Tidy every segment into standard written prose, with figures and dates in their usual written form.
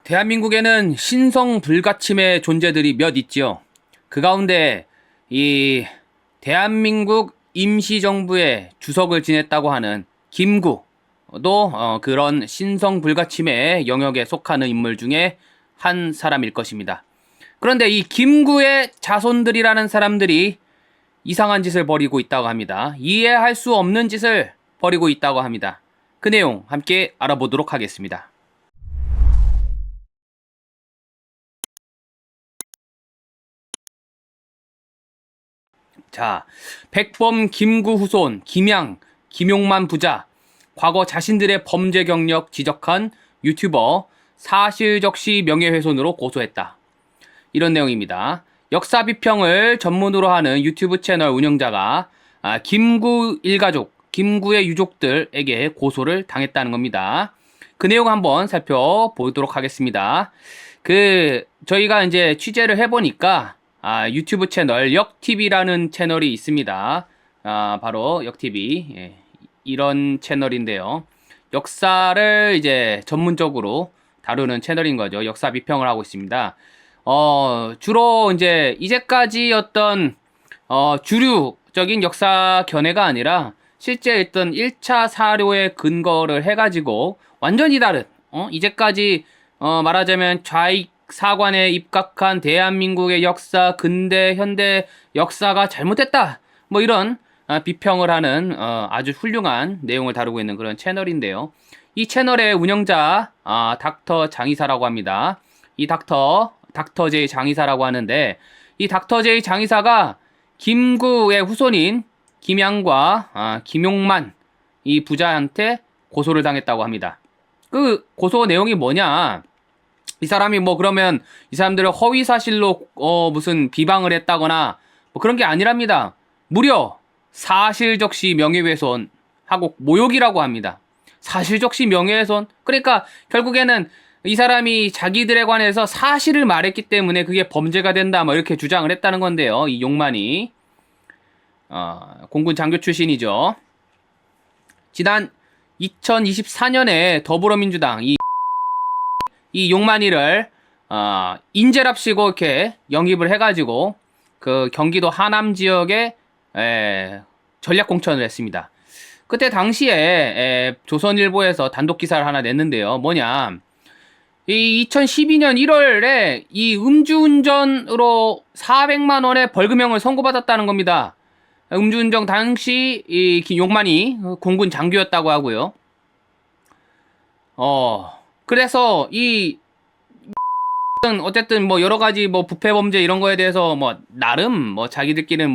대한민국에는 신성 불가침의 존재들이 몇 있지요. 그 가운데 이 대한민국 임시정부의 주석을 지냈다고 하는 김구도 그런 신성 불가침의 영역에 속하는 인물 중에 한 사람일 것입니다. 그런데 이 김구의 자손들이라는 사람들이 이상한 짓을 벌이고 있다고 합니다. 이해할 수 없는 짓을 벌이고 있다고 합니다. 그 내용 함께 알아보도록 하겠습니다. 자, 백범 김구 후손 김양, 김용만 부자, 과거 자신들의 범죄 경력 지적한 유튜버 사실적시 명예훼손으로 고소했다. 이런 내용입니다. 역사 비평을 전문으로 하는 유튜브 채널 운영자가 김구 일가족, 김구의 유족들에게 고소를 당했다는 겁니다. 그 내용 한번 살펴보도록 하겠습니다. 저희가 이제 취재를 해보니까 유튜브 채널 역TV라는 채널이 있습니다. 바로 역TV. 예, 이런 채널인데요. 역사를 이제 전문적으로 다루는 채널인 거죠. 역사 비평을 하고 있습니다. 주로 이제까지 어떤 주류적인 역사 견해가 아니라 실제 어떤 1차 사료에 근거를 해가지고 완전히 다른, 이제까지 말하자면 좌익 사관에 입각한 대한민국의 역사, 근대, 현대 역사가 잘못됐다. 뭐 이런 비평을 하는 아주 훌륭한 내용을 다루고 있는 그런 채널인데요. 이 채널의 운영자 닥터 장의사라고 합니다. 이 닥터 제이 장의사라고 하는데, 이 닥터 제이 장의사가 김구의 후손인 김양과 김용만 이 부자한테 고소를 당했다고 합니다. 그 고소 내용이 뭐냐? 이 사람이 그러면 이 사람들을 허위 사실로 무슨 비방을 했다거나 뭐 그런 게 아니랍니다. 무려 사실적시 명예훼손하고 모욕이라고 합니다. 사실적시 명예훼손? 그러니까 결국에는 이 사람이 자기들에 관해서 사실을 말했기 때문에 그게 범죄가 된다, 뭐 이렇게 주장을 했다는 건데요. 이 용만이 공군 장교 출신이죠. 지난 2024년에 더불어민주당 이 용만이를 인재랍시고 이렇게 영입을 해가지고 그 경기도 하남 지역에 전략 공천을 했습니다. 그때 당시에 조선일보에서 단독 기사를 하나 냈는데요. 뭐냐? 이 2012년 1월에 이 음주운전으로 400만 원의 벌금형을 선고받았다는 겁니다. 음주운전 당시 이 용만이 공군 장교였다고 하고요. 그래서 어쨌든 여러 가지 부패 범죄 이런 거에 대해서 나름 자기들끼리는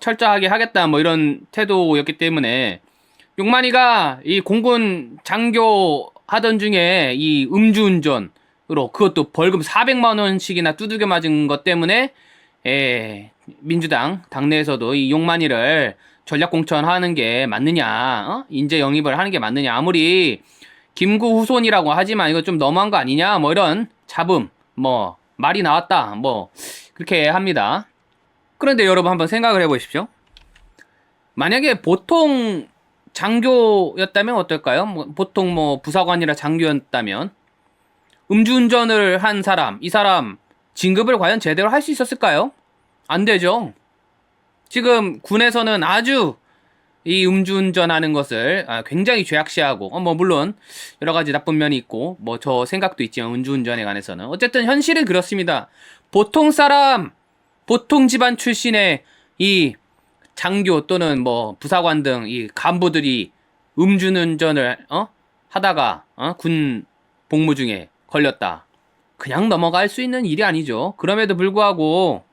철저하게 하겠다 이런 태도였기 때문에 용만이가 이 공군 장교 하던 중에 이 음주운전으로 그것도 벌금 400만 원씩이나 두들겨 맞은 것 때문에 민주당 당내에서도 이 용만이를 전략 공천하는 게 맞느냐, 인재 영입을 하는 게 맞느냐, 아무리 김구 후손이라고 하지만 이거 좀 너무한 거 아니냐, 이런 잡음, 말이 나왔다, 그렇게 합니다. 그런데 여러분 한번 생각을 해보십시오. 만약에 보통 장교였다면 어떨까요? 보통 부사관이라 장교였다면 음주운전을 한 사람, 이 사람 진급을 과연 제대로 할 수 있었을까요? 안 되죠. 지금 군에서는 아주 이 음주운전하는 것을 굉장히 죄악시하고 물론 여러 가지 나쁜 면이 있고 저 생각도 있지만 음주운전에 관해서는 어쨌든 현실은 그렇습니다. 보통 사람, 보통 집안 출신의 이 장교 또는 부사관 등 이 간부들이 음주운전을 하다가 군 복무 중에 걸렸다. 그냥 넘어갈 수 있는 일이 아니죠. 그럼에도 불구하고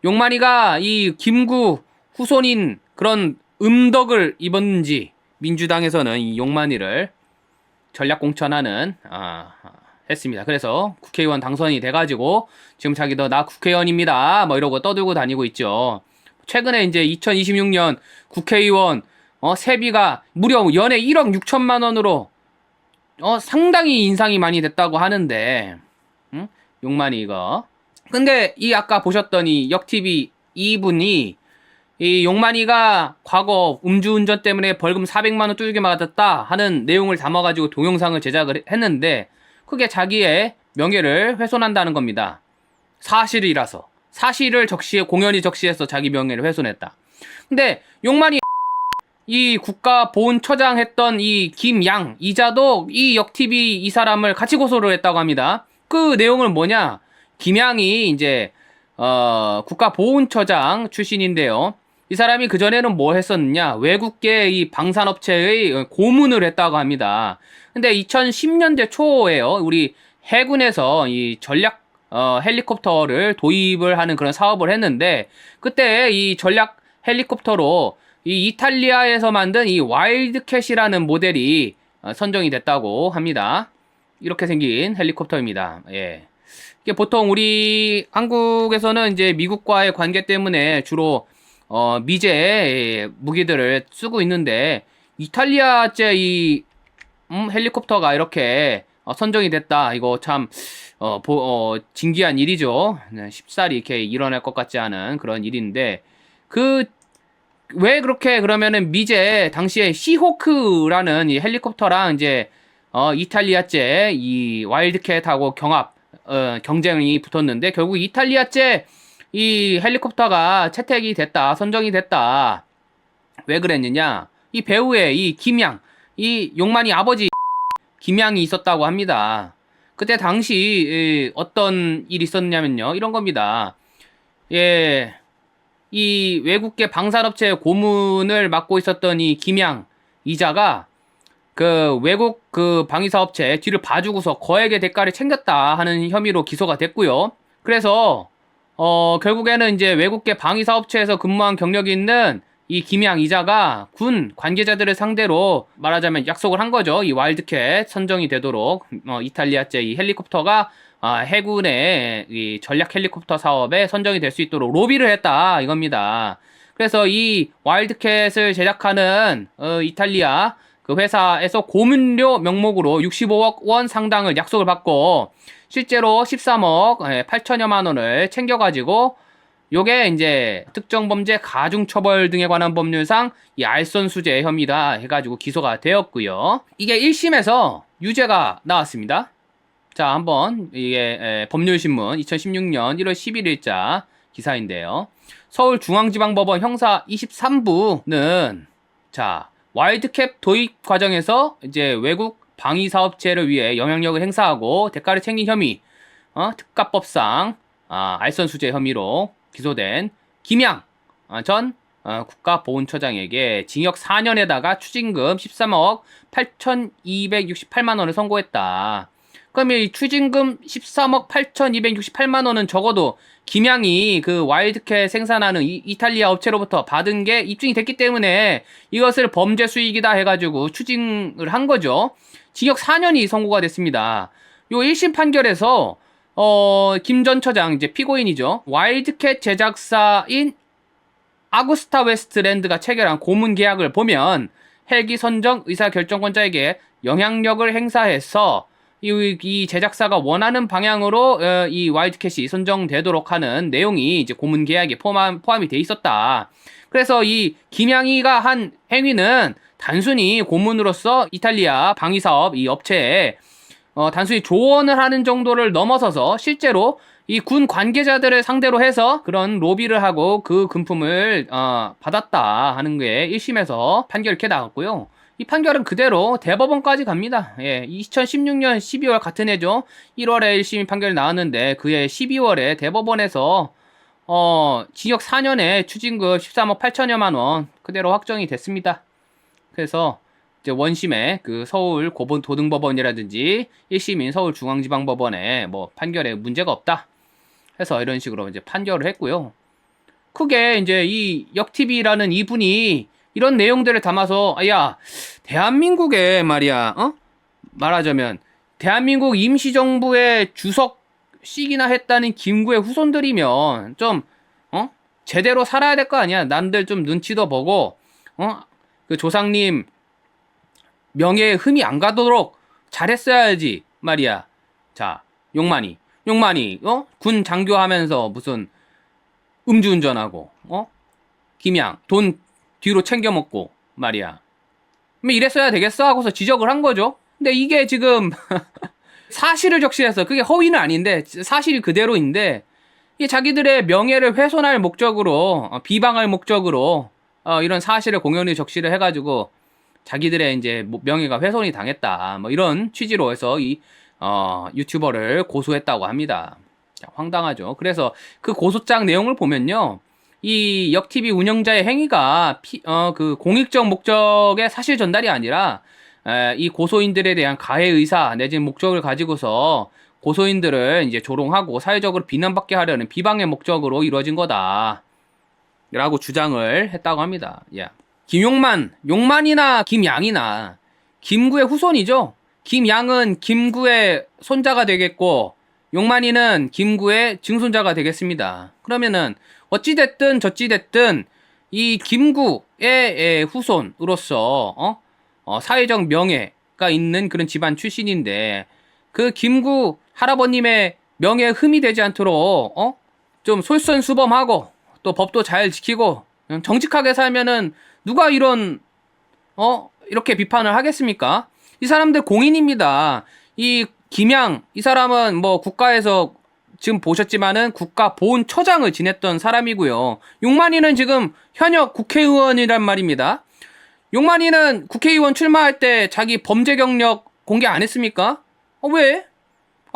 용만이가 이 김구 후손인 그런 음덕을 입었는지 민주당에서는 이 용만이를 전략 공천하는 했습니다. 그래서 국회의원 당선이 돼가지고 지금 자기도 나 국회의원입니다 이러고 떠들고 다니고 있죠. 최근에 이제 2026년 국회의원 세비가 무려 연에 1억 6천만 원으로 상당히 인상이 많이 됐다고 하는데 용만이 이거. 근데 아까 보셨던 이 역TV 이분이 이 용만이가 과거 음주운전 때문에 벌금 400만 원 두들겨 맞았다 하는 내용을 담아가지고 동영상을 제작을 했는데 크게 자기의 명예를 훼손한다는 겁니다. 사실이라서. 사실을 공연히 적시해서 자기 명예를 훼손했다. 근데 용만이 이 국가보훈처장 했던 이 김양 이자도 이 역TV 이 사람을 같이 고소를 했다고 합니다. 그 내용은 뭐냐? 김양이 이제 국가보훈처장 출신인데요. 이 사람이 그전에는 뭐 했었느냐? 외국계 이 방산업체의 고문을 했다고 합니다. 근데 2010년대 초에요. 우리 해군에서 이 전략 헬리콥터를 도입을 하는 그런 사업을 했는데, 그때 이 전략 헬리콥터로 이 이탈리아에서 만든 이 와일드캣이라는 모델이 선정이 됐다고 합니다. 이렇게 생긴 헬리콥터입니다. 예. 이게 보통 우리 한국에서는 이제 미국과의 관계 때문에 주로 미제 무기들을 쓰고 있는데, 이탈리아제 이 헬리콥터가 이렇게 선정이 됐다. 이거 참 진기한 일이죠. 쉽사리 이렇게 일어날 것 같지 않은 그런 일인데, 왜 그렇게 그러면은 미제 당시에 시호크라는 이 헬리콥터랑 이제 이탈리아제 이 와일드캣하고 경쟁이 붙었는데, 결국 이탈리아제 이 헬리콥터가 채택이 됐다, 선정이 됐다. 왜 그랬느냐? 이 배우의 이 김양, 이 용만이 아버지 김양이 있었다고 합니다. 그때 당시 어떤 일이 있었냐면요, 이런 겁니다. 예, 이 외국계 방산업체 고문을 맡고 있었던 이 김양 이자가 그 외국 그 방위사업체 뒤를 봐주고서 거액의 대가를 챙겼다 하는 혐의로 기소가 됐고요. 그래서 결국에는 이제 외국계 방위사업체에서 근무한 경력이 있는 이 김양 이자가 군 관계자들을 상대로 말하자면 약속을 한 거죠. 이 와일드캣 선정이 되도록 이탈리아제 이 헬리콥터가 해군의 이 전략 헬리콥터 사업에 선정이 될 수 있도록 로비를 했다 이겁니다. 그래서 이 와일드캣을 제작하는 이탈리아 그 회사에서 고문료 명목으로 65억 원 상당을 약속을 받고 실제로 13억 8천여만 원을 챙겨가지고, 요게 이제 특정범죄 가중처벌 등에 관한 법률상 이 알선수재 혐의다 해가지고 기소가 되었고요. 이게 1심에서 유죄가 나왔습니다. 자, 한번 이게 법률신문 2016년 1월 11일자 기사인데요. 서울중앙지방법원 형사 23부는 자, 와일드캣 도입 과정에서 이제 외국 방위사업체를 위해 영향력을 행사하고 대가를 챙긴 혐의, 특가법상 알선수재 혐의로 기소된 김양 전 국가보훈처장에게 징역 4년에다가 추징금 13억 8,268만 원을 선고했다. 그러면 이 추징금 13억 8,268만 원은 적어도 김양이 그 와일드캣 생산하는 이탈리아 업체로부터 받은 게 입증이 됐기 때문에 이것을 범죄 수익이다 해가지고 추징을 한 거죠. 징역 4년이 선고가 됐습니다. 요 1심 판결에서 김 전 처장, 이제 피고인이죠. 와일드캣 제작사인 아구스타 웨스트랜드가 체결한 고문 계약을 보면 헬기 선정 의사결정권자에게 영향력을 행사해서 이 제작사가 원하는 방향으로 이 와일드캣이 선정되도록 하는 내용이 이제 고문 계약에 포함이 돼 있었다. 그래서 이 김양희가 한 행위는 단순히 고문으로서 이탈리아 방위사업 이 업체에 단순히 조언을 하는 정도를 넘어서서 실제로 이 군 관계자들을 상대로 해서 그런 로비를 하고 그 금품을 받았다 하는 게 1심에서 판결이 이렇게 나왔고요. 이 판결은 그대로 대법원까지 갑니다. 예, 2016년 12월 같은 해죠. 1월에 1심 판결이 나왔는데 그해 12월에 대법원에서 징역 4년에 추징금 13억 8천여만 원 그대로 확정이 됐습니다. 그래서 이제 원심에 그 서울 고등법원이라든지 1심인 서울중앙지방법원에 뭐 판결에 문제가 없다 해서 이런 식으로 이제 판결을 했고요. 크게 이제 이 역TV라는 이분이 이런 내용들을 담아서 야, 대한민국에 말이야, 말하자면 대한민국 임시정부의 주석씩이나 했다는 김구의 후손들이면 좀 제대로 살아야 될 거 아니야. 남들 좀 눈치도 보고 그 조상님 명예에 흠이 안 가도록 잘했어야지 말이야. 자, 용만이 군 장교하면서 무슨 음주운전하고 김양 돈 뒤로 챙겨 먹고 말이야. 이랬어야 되겠어 하고서 지적을 한 거죠. 근데 이게 지금 사실을 적시해서 그게 허위는 아닌데 사실 그대로인데 이 자기들의 명예를 훼손할 목적으로 비방할 목적으로 이런 사실을 공연히 적시를 해가지고 자기들의 이제 명예가 훼손이 당했다 뭐 이런 취지로 해서 이 유튜버를 고소했다고 합니다. 황당하죠. 그래서 그 고소장 내용을 보면요. 이 역TV 운영자의 행위가 그 공익적 목적의 사실 전달이 아니라 이 고소인들에 대한 가해 의사 내지는 목적을 가지고서 고소인들을 이제 조롱하고 사회적으로 비난받게 하려는 비방의 목적으로 이루어진 거다. 라고 주장을 했다고 합니다. 예. 용만이나 김양이나 김구의 후손이죠. 김양은 김구의 손자가 되겠고 용만이는 김구의 증손자가 되겠습니다. 그러면은 어찌됐든 저찌됐든 이 김구의 후손으로서 사회적 명예가 있는 그런 집안 출신인데 그 김구 할아버님의 명예에 흠이 되지 않도록 좀 솔선수범하고 또 법도 잘 지키고 정직하게 살면은 누가 이렇게 비판을 하겠습니까? 이 사람들 공인입니다. 이 김양 이 사람은 뭐 국가에서 지금 보셨지만은 국가보훈처장을 지냈던 사람이고요. 용만이는 지금 현역 국회의원이란 말입니다. 용만이는 국회의원 출마할 때 자기 범죄 경력 공개 안 했습니까? 왜?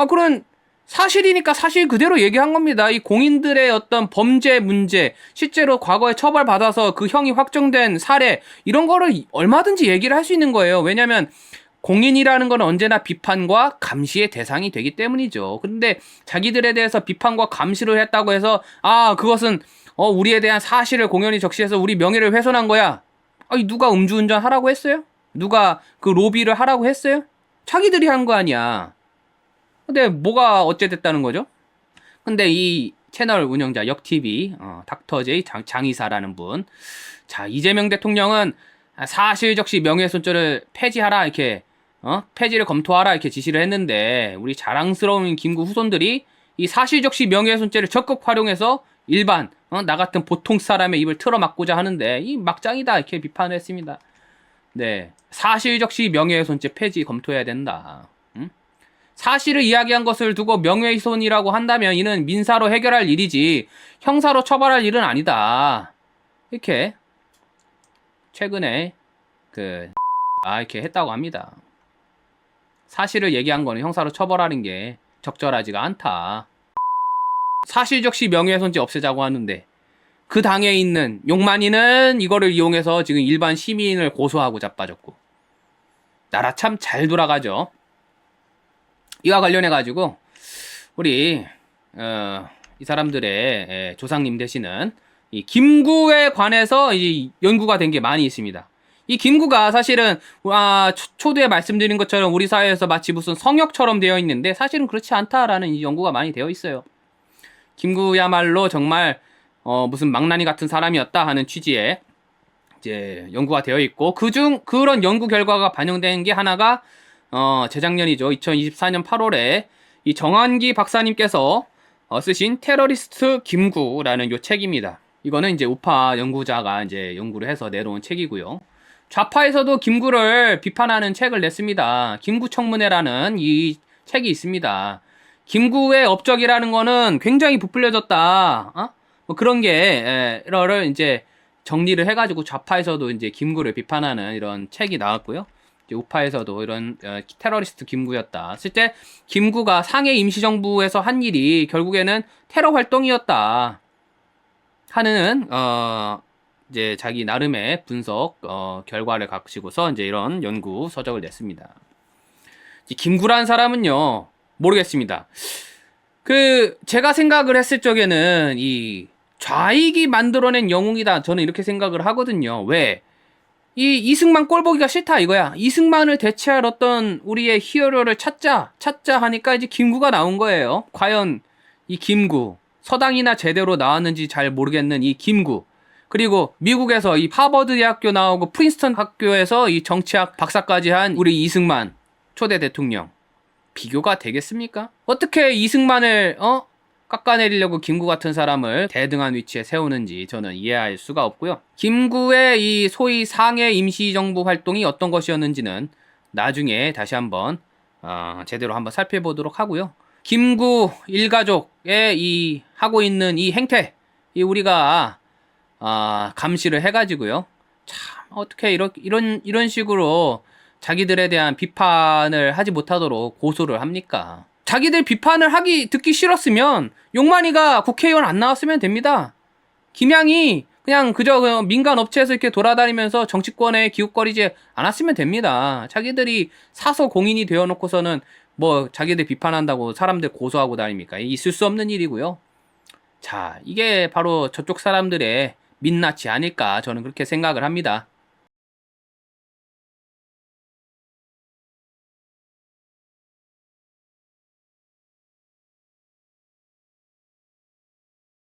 그런 사실이니까 사실 그대로 얘기한 겁니다. 이 공인들의 어떤 범죄 문제, 실제로 과거에 처벌받아서 그 형이 확정된 사례, 이런 거를 얼마든지 얘기를 할 수 있는 거예요. 왜냐면 공인이라는 건 언제나 비판과 감시의 대상이 되기 때문이죠. 근데 자기들에 대해서 비판과 감시를 했다고 해서 그것은 우리에 대한 사실을 공연히 적시해서 우리 명예를 훼손한 거야. 누가 음주운전 하라고 했어요? 누가 그 로비를 하라고 했어요? 자기들이 한 거 아니야. 근데 뭐가 어째됐다는 거죠? 근데 이 채널 운영자 역TV 닥터제이 장이사라는 분, 자 이재명 대통령은 사실적시 명예훼손죄를 폐지하라 이렇게 폐지를 검토하라 이렇게 지시를 했는데 우리 자랑스러운 김구 후손들이 이 사실적시 명예훼손죄를 적극 활용해서 일반 나 같은 보통 사람의 입을 틀어막고자 하는데 이 막장이다 이렇게 비판을 했습니다. 네, 사실적시 명예훼손죄 폐지 검토해야 된다. 사실을 이야기한 것을 두고 명예훼손이라고 한다면 이는 민사로 해결할 일이지 형사로 처벌할 일은 아니다. 이렇게 최근에 이렇게 했다고 합니다. 사실을 얘기한 거는 형사로 처벌하는 게 적절하지가 않다. 사실적시 명예훼손죄 없애자고 하는데 그 당에 있는 용만이는 이거를 이용해서 지금 일반 시민을 고소하고 자빠졌고 나라 참 잘 돌아가죠. 이와 관련해가지고 우리 이 사람들의 조상님 되시는 이 김구에 관해서 이 연구가 된 게 많이 있습니다. 이 김구가 사실은 초두에 말씀드린 것처럼 우리 사회에서 마치 무슨 성역처럼 되어 있는데 사실은 그렇지 않다라는 이 연구가 많이 되어 있어요. 김구야말로 정말 무슨 망나니 같은 사람이었다 하는 취지의 이제 연구가 되어 있고 그런 연구 결과가 반영된 게 하나가 재작년이죠. 2024년 8월에 이 정한기 박사님께서 쓰신 테러리스트 김구라는 요 책입니다. 이거는 이제 우파 연구자가 이제 연구를 해서 내놓은 책이고요. 좌파에서도 김구를 비판하는 책을 냈습니다. 김구청문회라는 이 책이 있습니다. 김구의 업적이라는 거는 굉장히 부풀려졌다. 뭐 그런 게를 이제 정리를 해가지고 좌파에서도 이제 김구를 비판하는 이런 책이 나왔고요. 우파에서도 이런 테러리스트 김구였다. 실제 김구가 상해 임시정부에서 한 일이 결국에는 테러 활동이었다 하는 이제 자기 나름의 분석 결과를 가지고서 이제 이런 연구 서적을 냈습니다. 김구란 사람은요 모르겠습니다. 제가 생각을 했을 적에는 이 좌익이 만들어낸 영웅이다. 저는 이렇게 생각을 하거든요. 왜? 이 이승만 꼴보기가 싫다 이거야. 이승만을 대체할 어떤 우리의 히어로를 찾자 하니까 이제 김구가 나온 거예요. 과연 이 김구 서당이나 제대로 나왔는지 잘 모르겠는 이 김구, 그리고 미국에서 이 하버드 대학교 나오고 프린스턴 학교에서 이 정치학 박사까지 한 우리 이승만 초대 대통령 비교가 되겠습니까? 어떻게 이승만을 깎아내리려고 김구 같은 사람을 대등한 위치에 세우는지 저는 이해할 수가 없고요. 김구의 이 소위 상해 임시정부 활동이 어떤 것이었는지는 나중에 다시 한번 제대로 한번 살펴보도록 하고요. 김구 일가족의 이 하고 있는 이 행태, 이 우리가 감시를 해가지고요. 참 어떻게 이런 식으로 자기들에 대한 비판을 하지 못하도록 고소를 합니까? 자기들 비판을 듣기 싫었으면 용만이가 국회의원 안 나왔으면 됩니다. 김양이 그냥 그저 민간 업체에서 이렇게 돌아다니면서 정치권에 기웃거리지 않았으면 됩니다. 자기들이 사서 공인이 되어놓고서는 뭐 자기들 비판한다고 사람들 고소하고 다닙니까? 있을 수 없는 일이고요. 자, 이게 바로 저쪽 사람들의 민낯이 아닐까 저는 그렇게 생각을 합니다.